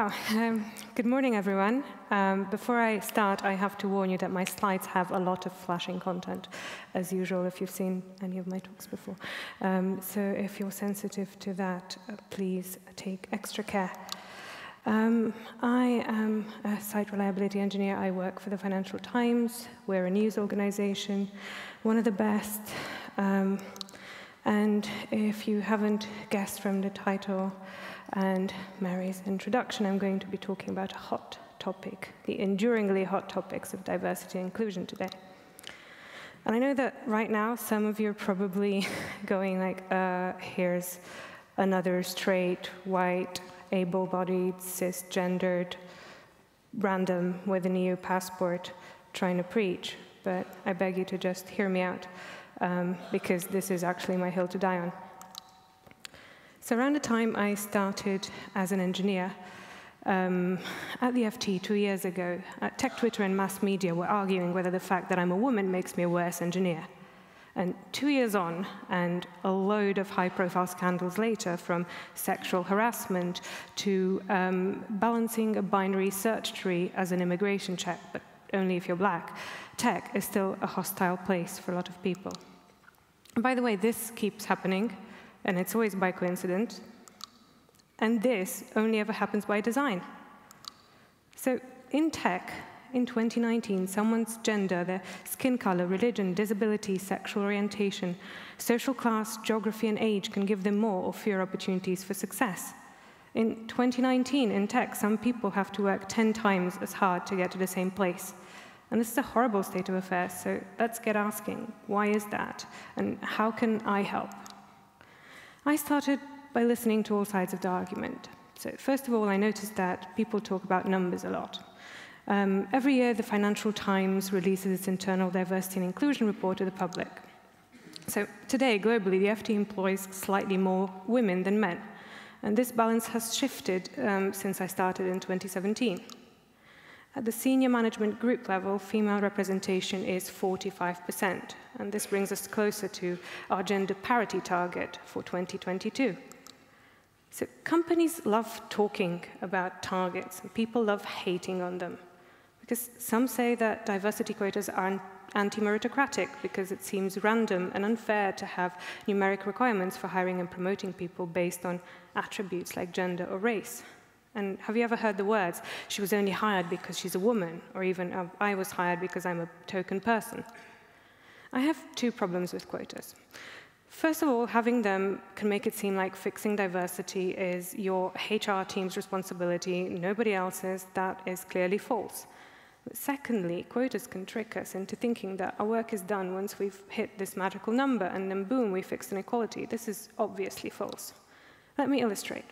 Wow. Good morning, everyone. Before I start, I have to warn you that my slides have a lot of flashing content, as usual, if you've seen any of my talks before. So if you're sensitive to that, please take extra care. I am a site reliability engineer. I work for the Financial Times. We're a news organization, one of the best. And if you haven't guessed from the title and Mary's introduction, I'm going to be talking about a hot topic, the enduringly hot topics of diversity and inclusion today. And I know that right now, some of you are probably going like, here's another straight, white, able-bodied, cisgendered, random with an EU passport trying to preach. But I beg you to just hear me out, because this is actually my hill to die on. So around the time I started as an engineer at the FT 2 years ago, tech Twitter and mass media were arguing whether the fact that I'm a woman makes me a worse engineer. And 2 years on, and a load of high-profile scandals later, from sexual harassment to balancing a binary search tree as an immigration check, but only if you're black, tech is still a hostile place for a lot of people. And by the way, this keeps happening, and it's always by coincidence. And this only ever happens by design. So in tech, in 2019, someone's gender, their skin color, religion, disability, sexual orientation, social class, geography, and age can give them more or fewer opportunities for success. In 2019, in tech, some people have to work 10 times as hard to get to the same place. And this is a horrible state of affairs, so let's get asking, why is that? And how can I help? I started by listening to all sides of the argument. So first of all, I noticed that people talk about numbers a lot. Every year, the Financial Times releases its internal diversity and inclusion report to the public. So today, globally, the FT employs slightly more women than men. And this balance has shifted since I started in 2017. At the senior management group level, female representation is 45%, and this brings us closer to our gender parity target for 2022. So companies love talking about targets, and people love hating on them, because some say that diversity quotas are anti-meritocratic because it seems random and unfair to have numeric requirements for hiring and promoting people based on attributes like gender or race. And have you ever heard the words, she was only hired because she's a woman, or even, I was hired because I'm a token person? I have two problems with quotas. First of all, having them can make it seem like fixing diversity is your HR team's responsibility, nobody else's. That is clearly false. But secondly, quotas can trick us into thinking that our work is done once we've hit this magical number, and then boom, we fixed inequality. This is obviously false. Let me illustrate.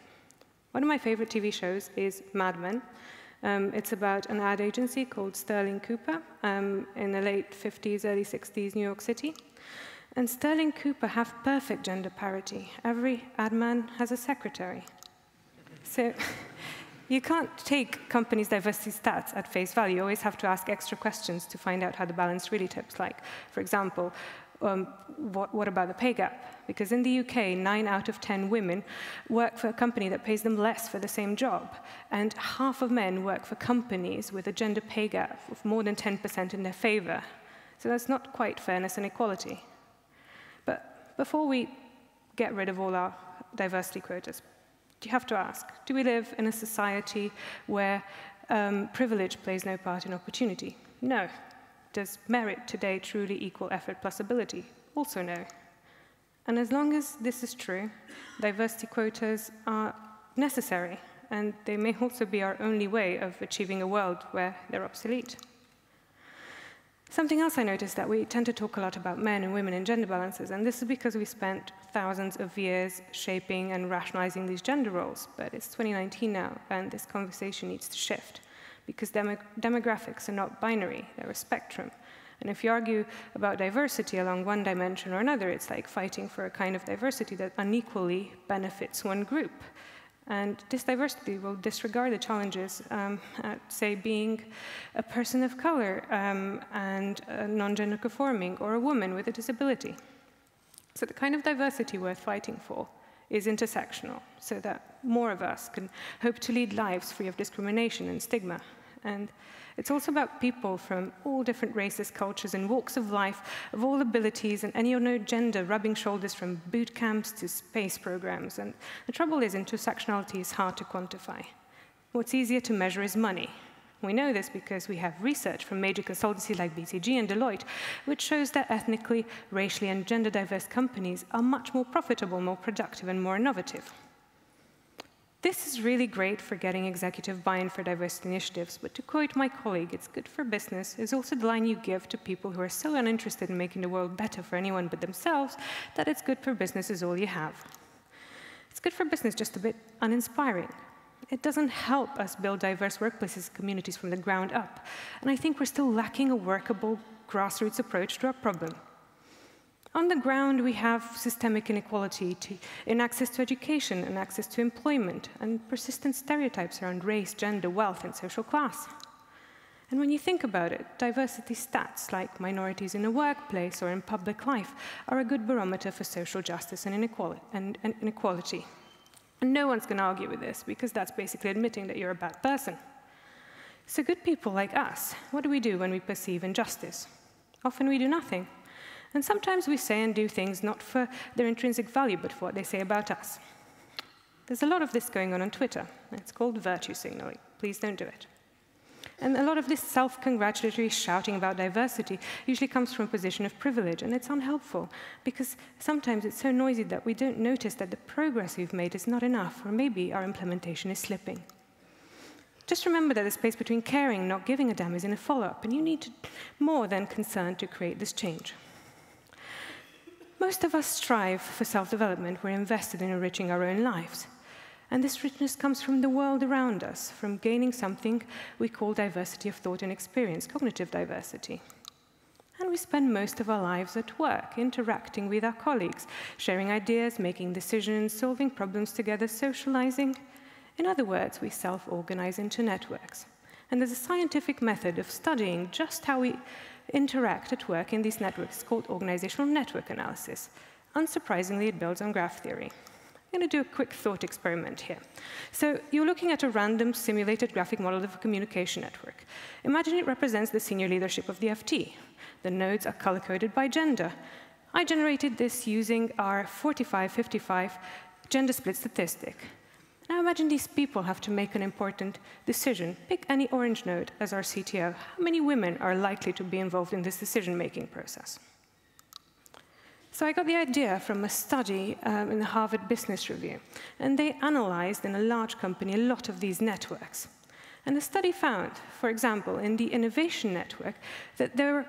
One of my favorite TV shows is Mad Men. It's about an ad agency called Sterling Cooper in the late 50s, early 60s, New York City. And Sterling Cooper have perfect gender parity. Every ad man has a secretary. So you can't take companies' diversity stats at face value. You always have to ask extra questions to find out how the balance really tips. Like, for example, what about the pay gap? Because in the UK, 9 out of 10 women work for a company that pays them less for the same job. And half of men work for companies with a gender pay gap of more than 10% in their favor. So that's not quite fairness and equality. But before we get rid of all our diversity quotas, you have to ask, do we live in a society where privilege plays no part in opportunity? No. Does merit today truly equal effort plus ability? Also no. And as long as this is true, diversity quotas are necessary, and they may also be our only way of achieving a world where they're obsolete. Something else I noticed that we tend to talk a lot about men and women and gender balances, and this is because we spent thousands of years shaping and rationalizing these gender roles, but it's 2019 now, and this conversation needs to shift. Because demographics are not binary, they're a spectrum. And if you argue about diversity along one dimension or another, it's like fighting for a kind of diversity that unequally benefits one group. And this diversity will disregard the challenges at, say, being a person of color and non-gender conforming, or a woman with a disability. So the kind of diversity worth fighting for is intersectional, so that more of us can hope to lead lives free of discrimination and stigma. And it's also about people from all different races, cultures, and walks of life, of all abilities, and any or no gender, rubbing shoulders from boot camps to space programs. And the trouble is, intersectionality is hard to quantify. What's easier to measure is money. We know this because we have research from major consultancies like BCG and Deloitte, which shows that ethnically, racially, and gender diverse companies are much more profitable, more productive, and more innovative. This is really great for getting executive buy-in for diversity initiatives, but to quote my colleague, it's good for business is also the line you give to people who are so uninterested in making the world better for anyone but themselves that it's good for business is all you have. It's good for business, just a bit uninspiring. It doesn't help us build diverse workplaces and communities from the ground up, and I think we're still lacking a workable grassroots approach to our problem. On the ground, we have systemic inequality in access to education and access to employment, and persistent stereotypes around race, gender, wealth, and social class. And when you think about it, diversity stats like minorities in the workplace or in public life are a good barometer for social justice and inequality. And no one's going to argue with this, because that's basically admitting that you're a bad person. So good people like us, what do we do when we perceive injustice? Often we do nothing. And sometimes we say and do things not for their intrinsic value, but for what they say about us. There's a lot of this going on Twitter. It's called virtue signaling. Please don't do it. And a lot of this self-congratulatory shouting about diversity usually comes from a position of privilege, and it's unhelpful, because sometimes it's so noisy that we don't notice that the progress we've made is not enough, or maybe our implementation is slipping. Just remember that the space between caring and not giving a damn is in a follow-up, and you need more than concern to create this change. Most of us strive for self-development. We're invested in enriching our own lives. And this richness comes from the world around us, from gaining something we call diversity of thought and experience, cognitive diversity. And we spend most of our lives at work, interacting with our colleagues, sharing ideas, making decisions, solving problems together, socializing. In other words, we self-organize into networks. And there's a scientific method of studying just how we interact at work in these networks called organizational network analysis. Unsurprisingly, it builds on graph theory. I'm going to do a quick thought experiment here. So you're looking at a random simulated graphic model of a communication network. Imagine it represents the senior leadership of the FT. The nodes are color-coded by gender. I generated this using our 45-55 gender split statistic. Now imagine these people have to make an important decision. Pick any orange node as our CTO. How many women are likely to be involved in this decision-making process? So I got the idea from a study in the Harvard Business Review, and they analyzed in a large company a lot of these networks. And the study found, for example, in the innovation network, that there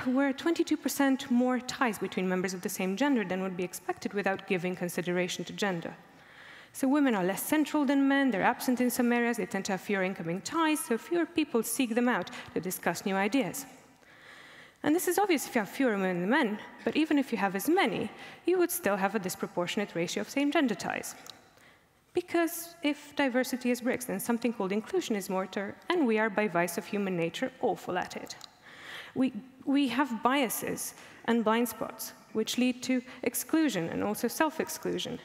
were 22% more ties between members of the same gender than would be expected without giving consideration to gender. So women are less central than men, they're absent in some areas, they tend to have fewer incoming ties, so fewer people seek them out to discuss new ideas. And this is obvious if you have fewer women than men, but even if you have as many, you would still have a disproportionate ratio of same-gender ties. Because if diversity is bricks, then something called inclusion is mortar, and we are, by vice of human nature, awful at it. We have biases and blind spots, which lead to exclusion and also self-exclusion.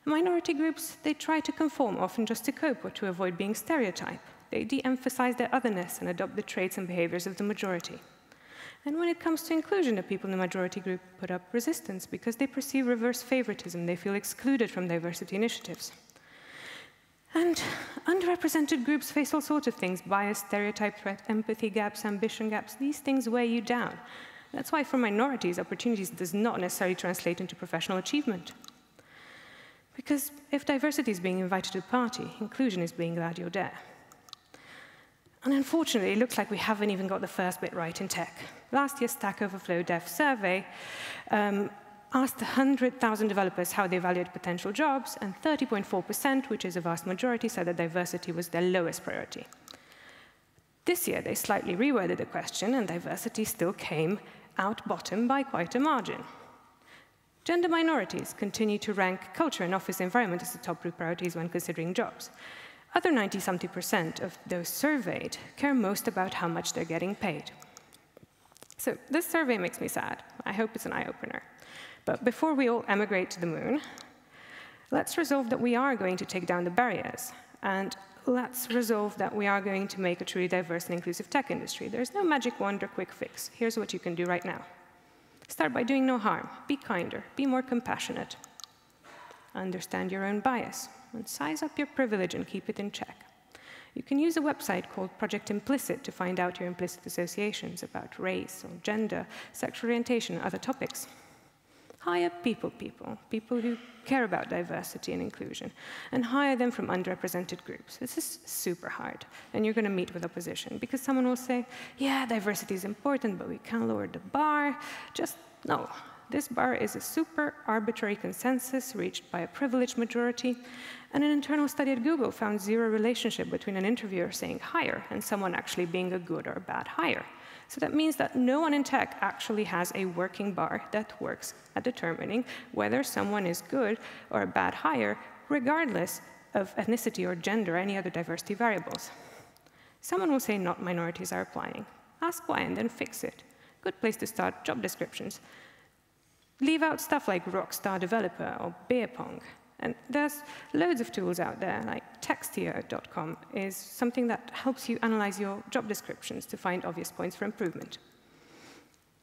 Minority groups, they try to conform, often just to cope or to avoid being stereotyped. They de-emphasize their otherness and adopt the traits and behaviors of the majority. And when it comes to inclusion, the people in the majority group put up resistance because they perceive reverse favoritism. They feel excluded from diversity initiatives. And underrepresented groups face all sorts of things: bias, stereotype, threat, empathy gaps, ambition gaps. These things weigh you down. That's why for minorities, opportunities does not necessarily translate into professional achievement. Because if diversity is being invited to the party, inclusion is being glad you're there. And unfortunately, it looks like we haven't even got the first bit right in tech. Last year's Stack Overflow Dev survey asked 100,000 developers how they evaluate potential jobs, and 30.4%, which is a vast majority, said that diversity was their lowest priority. This year, they slightly reworded the question, and diversity still came out bottom by quite a margin. Gender minorities continue to rank culture and office environment as the top group priorities when considering jobs. Other 90-something% of those surveyed care most about how much they're getting paid. So this survey makes me sad. I hope it's an eye-opener. But before we all emigrate to the moon, Let's resolve that we are going to take down the barriers, and let's resolve that we are going to make a truly diverse and inclusive tech industry. There's no magic wand or quick fix. Here's what you can do right now. Start by doing no harm. Be kinder. Be more compassionate. Understand your own bias, and size up your privilege and keep it in check. You can use a website called Project Implicit to find out your implicit associations about race or gender, sexual orientation, and other topics. Hire people who care about diversity and inclusion, and hire them from underrepresented groups. This is super hard, and you're going to meet with opposition, because someone will say, yeah, diversity is important, but we can't lower the bar. Just no. This bar is a super arbitrary consensus reached by a privileged majority, and an internal study at Google found zero relationship between an interviewer saying hire and someone actually being a good or a bad hire. So that means that no one in tech actually has a working bar that works at determining whether someone is good or a bad hire, regardless of ethnicity or gender or any other diversity variables. Someone will say not minorities are applying. Ask why and then fix it. Good place to start, job descriptions. Leave out stuff like rockstar developer or beer pong. And there's loads of tools out there, like textio.com is something that helps you analyze your job descriptions to find obvious points for improvement.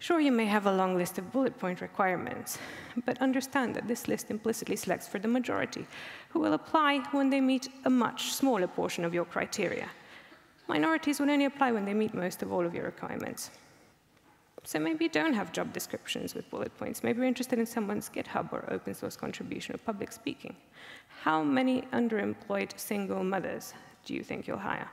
Sure, you may have a long list of bullet point requirements, but understand that this list implicitly selects for the majority, who will apply when they meet a much smaller portion of your criteria. Minorities will only apply when they meet most of all of your requirements. So maybe you don't have job descriptions with bullet points. Maybe you're interested in someone's GitHub or open source contribution or public speaking. How many underemployed single mothers do you think you'll hire?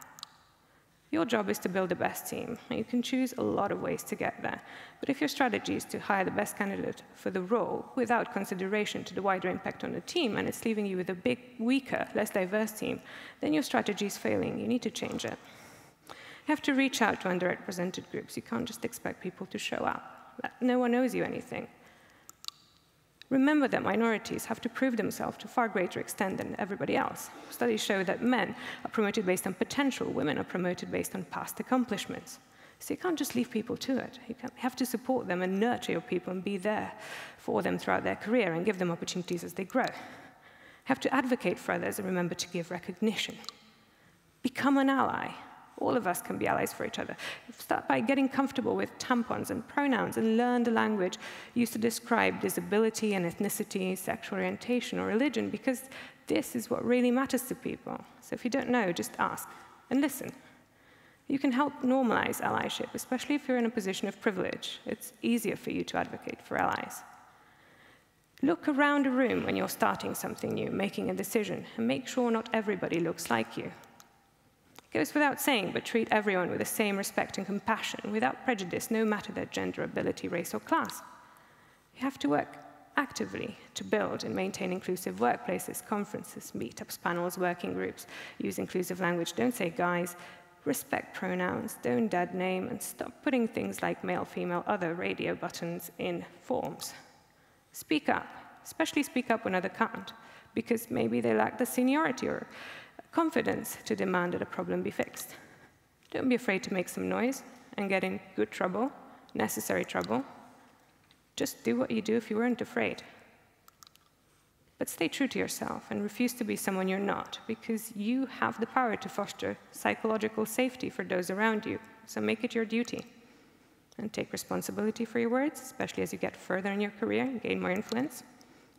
Your job is to build the best team, and you can choose a lot of ways to get there. But if your strategy is to hire the best candidate for the role without consideration to the wider impact on the team, and it's leaving you with a big, weaker, less diverse team, then your strategy is failing. You need to change it. You have to reach out to underrepresented groups. You can't just expect people to show up. No one owes you anything. Remember that minorities have to prove themselves to a far greater extent than everybody else. Studies show that men are promoted based on potential. Women are promoted based on past accomplishments. So you can't just leave people to it. You have to support them and nurture your people and be there for them throughout their career and give them opportunities as they grow. You have to advocate for others and remember to give recognition. Become an ally. All of us can be allies for each other. Start by getting comfortable with tampons and pronouns and learn the language used to describe disability and ethnicity, sexual orientation, or religion, because this is what really matters to people. So if you don't know, just ask and listen. You can help normalize allyship, especially if you're in a position of privilege. It's easier for you to advocate for allies. Look around a room when you're starting something new, making a decision, and make sure not everybody looks like you. It goes without saying, but treat everyone with the same respect and compassion, without prejudice, no matter their gender, ability, race, or class. You have to work actively to build and maintain inclusive workplaces, conferences, meetups, panels, working groups. Use inclusive language. Don't say guys. Respect pronouns. Don't dead name. And stop putting things like male, female, other radio buttons in forms. Speak up, especially speak up when others can't, because maybe they lack the seniority or confidence to demand that a problem be fixed. Don't be afraid to make some noise and get in good trouble, necessary trouble. Just do what you do if you weren't afraid. But stay true to yourself and refuse to be someone you're not, because you have the power to foster psychological safety for those around you. So make it your duty. And take responsibility for your words, especially as you get further in your career and gain more influence,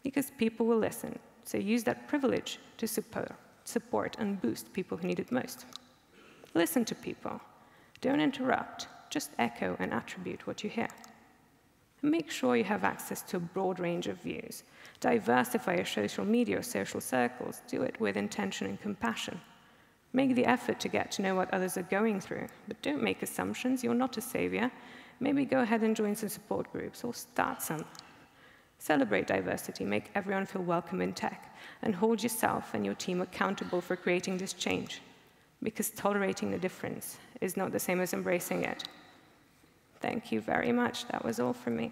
because people will listen. So use that privilege to support and boost people who need it most. Listen to people. Don't interrupt. Just echo and attribute what you hear. And make sure you have access to a broad range of views. Diversify your social media or social circles. Do it with intention and compassion. Make the effort to get to know what others are going through, but don't make assumptions. You're not a savior. Maybe go ahead and join some support groups or start some. Celebrate diversity, make everyone feel welcome in tech, and hold yourself and your team accountable for creating this change, because tolerating the difference is not the same as embracing it. Thank you very much. That was all from me.